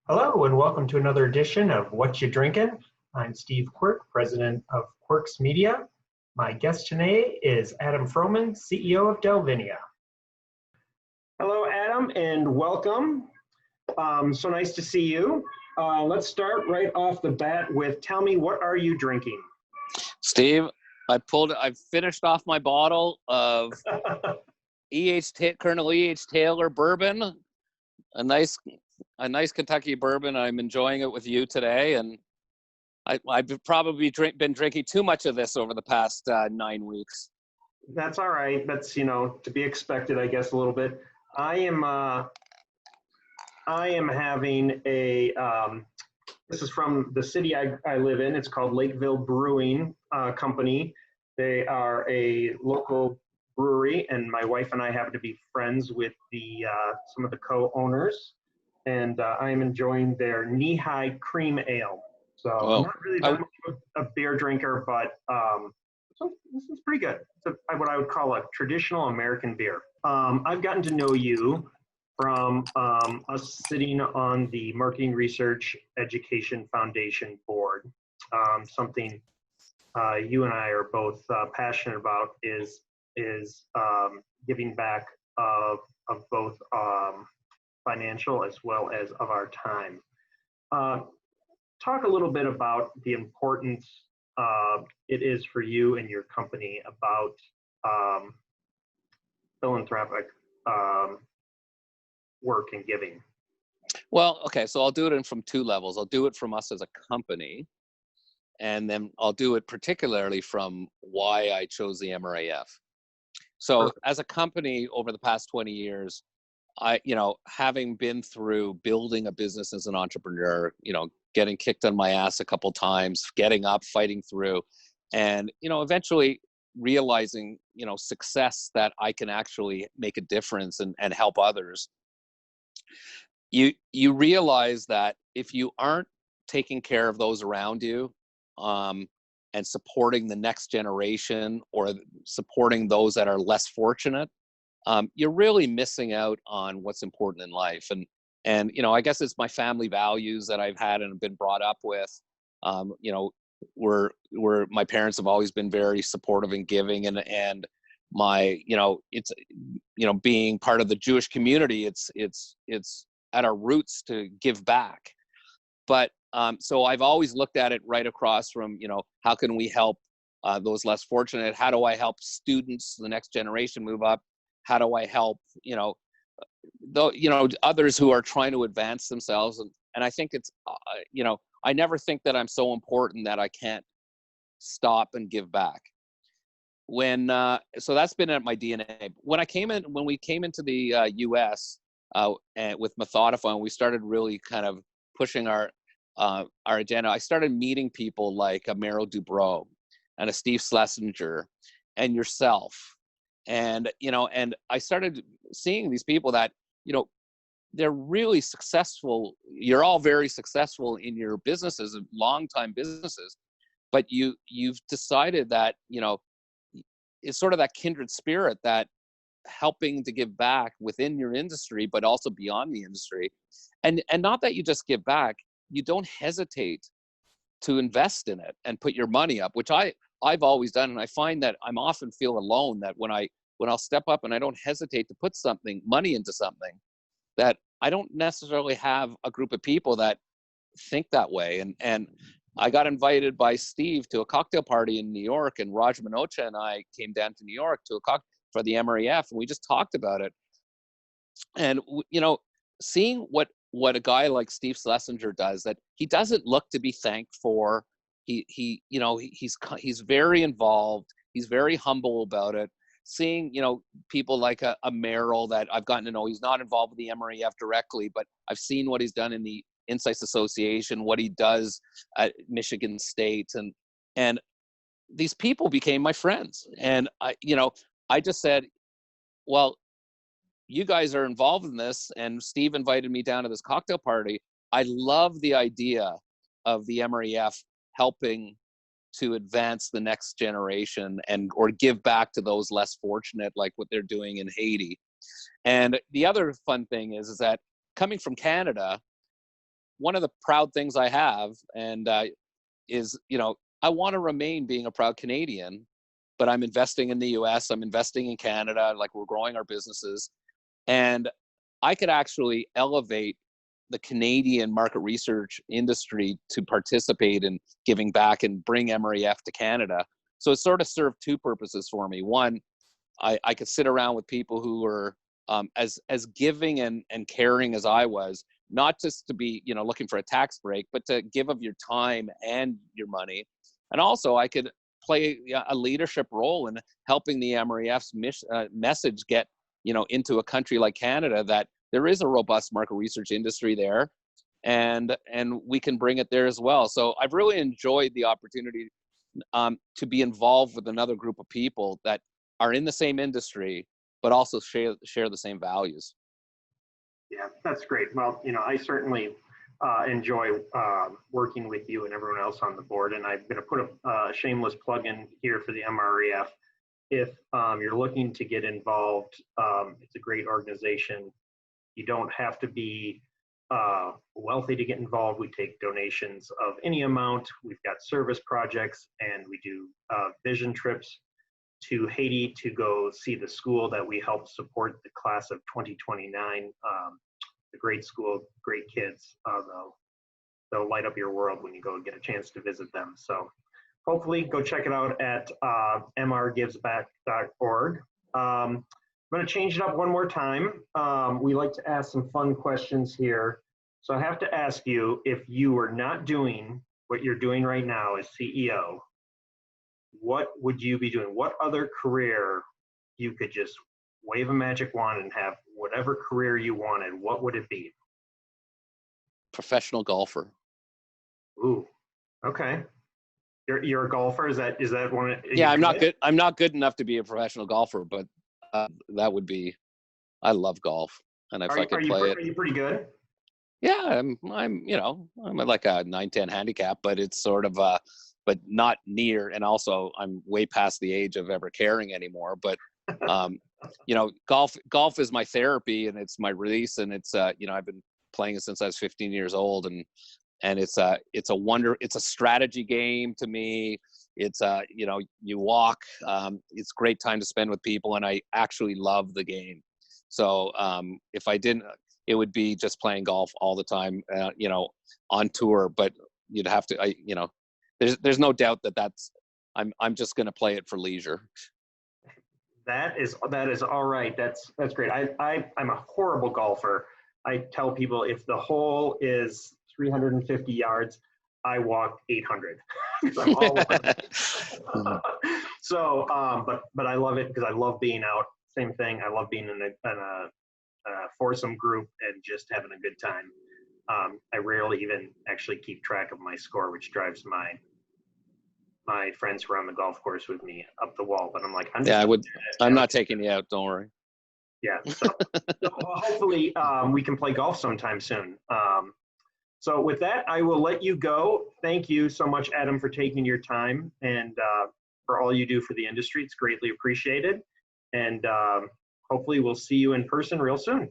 Hello and welcome to another edition of What You Drinkin'. I'm Steve Quirk, president of Quirk's Media. My guest today is Adam Froman, CEO of Delvinia. Hello, Adam, and welcome. So nice to see you. Let's start right off the bat with, tell me, what are you drinking? Steve, I finished off my bottle of Colonel E.H. Taylor bourbon, a nice Kentucky bourbon. I'm enjoying it with you today, and I've probably been drinking too much of this over the past 9 weeks. That's all right. That's, to be expected, I guess, a little bit. I am having a, this is from the city I live in. It's called Lakeville Brewing Company. They are a local brewery, and my wife and I happen to be friends with some of the co-owners. And I am enjoying their knee-high cream ale. So I'm not really that much of a beer drinker, but this is pretty good. It's what I would call a traditional American beer. I've gotten to know you from us sitting on the Marketing Research Education Foundation board. Something you and I are both passionate about is giving back of both financial as well as of our time. Talk a little bit about the importance it is for you and your company about philanthropic work and giving. Well, okay, so I'll do it from two levels. I'll do it from us as a company, and then I'll do it particularly from why I chose the MRAF. So Perfect. As a company over the past 20 years, having been through building a business as an entrepreneur, getting kicked on my ass a couple times, getting up, fighting through, and, eventually realizing, success that I can actually make a difference and help others. You realize that if you aren't taking care of those around you, and supporting the next generation or supporting those that are less fortunate, you're really missing out on what's important in life. And I guess it's my family values that I've had and been brought up with. Where my parents have always been very supportive and giving, and my, it's, being part of the Jewish community, it's at our roots to give back. But so I've always looked at it right across from, how can we help those less fortunate? How do I help students, the next generation, move up? How do I help, others who are trying to advance themselves? And I think it's, I never think that I'm so important that I can't stop and give back. So that's been at my DNA. When we came into the U.S. And with Methodify, we started really kind of pushing our agenda. I started meeting people like a Meryl Dubrow and a Steve Schlesinger and yourself. And, and I started seeing these people that, they're really successful. You're all very successful in your businesses, long-time businesses, but you've decided that, it's sort of that kindred spirit, that helping to give back within your industry, but also beyond the industry. And not that you just give back, you don't hesitate to invest in it and put your money up, which I've always done. And I find that I'm often feel alone, that when I'll step up and I don't hesitate to put money into something, that I don't necessarily have a group of people that think that way. And I got invited by Steve to a cocktail party in New York, and Raj Manocha and I came down to New York to a cocktail for the MREF, and we just talked about it. And, seeing what a guy like Steve Schlesinger does, that he doesn't look to be thanked for. He's very involved. He's very humble about it. Seeing, people like a Merrill that I've gotten to know, he's not involved with the MREF directly, but I've seen what he's done in the Insights Association, what he does at Michigan State. And these people became my friends. And I just said, well, you guys are involved in this, and Steve invited me down to this cocktail party. I love the idea of the MREF helping to advance the next generation or give back to those less fortunate, like what they're doing in Haiti. And the other fun thing is that coming from Canada, one of the proud things I have, and is, I want to remain being a proud Canadian, but I'm investing in the US, I'm investing in Canada, like we're growing our businesses. And I could actually elevate the Canadian market research industry to participate in giving back and bring MREF to Canada. So it sort of served two purposes for me. One, I could sit around with people who were as giving and caring as I was, not just to be, looking for a tax break, but to give of your time and your money. And also I could play a leadership role in helping the MREF's message get, into a country like Canada, that there is a robust market research industry there, and we can bring it there as well. So I've really enjoyed the opportunity to be involved with another group of people that are in the same industry, but also share the same values. Yeah, that's great. Well, I certainly enjoy working with you and everyone else on the board, and I'm going to put a shameless plug in here for the MREF. If you're looking to get involved, it's a great organization. You don't have to be wealthy to get involved. We take donations of any amount. We've got service projects, and we do vision trips to Haiti to go see the school that we help support, the class of 2029. The great school, great kids. They'll light up your world when you go get a chance to visit them. So hopefully go check it out at mrgivesback.org. I'm going to change it up one more time. We like to ask some fun questions here. So I have to ask you, if you were not doing what you're doing right now as CEO, what would you be doing? What other career you could just wave a magic wand and have whatever career you wanted? What would it be? Professional golfer. Ooh, okay. You're a golfer. Is that one? Yeah, I'm not good. I'm not good enough to be a professional golfer, but that would be. I love golf, and if I could play it. Are you pretty good? Yeah, I'm at like a 9-10 handicap, but it's sort of but not near. And also, I'm way past the age of ever caring anymore. But golf is my therapy, and it's my release, and it's I've been playing it since I was 15 years old, and it's a strategy game to me. It's you walk, it's a great time to spend with people, and I actually love the game. So if I didn't, it would be just playing golf all the time, on tour. But you'd have to, there's no doubt that's I'm just going to play it for leisure. That is all right. That's great. I'm a horrible golfer. I tell people if the hole is 350 yards, I walk 800. I'm all over it. So, but I love it because I love being out. Same thing. I love being in a foursome group and just having a good time. I rarely even actually keep track of my score, which drives my friends who are on the golf course with me up the wall. But I'm like, I'm not taking you out. Don't worry. Yeah. So hopefully we can play golf sometime soon. So with that, I will let you go. Thank you so much, Adam, for taking your time and for all you do for the industry. It's greatly appreciated. And hopefully we'll see you in person real soon.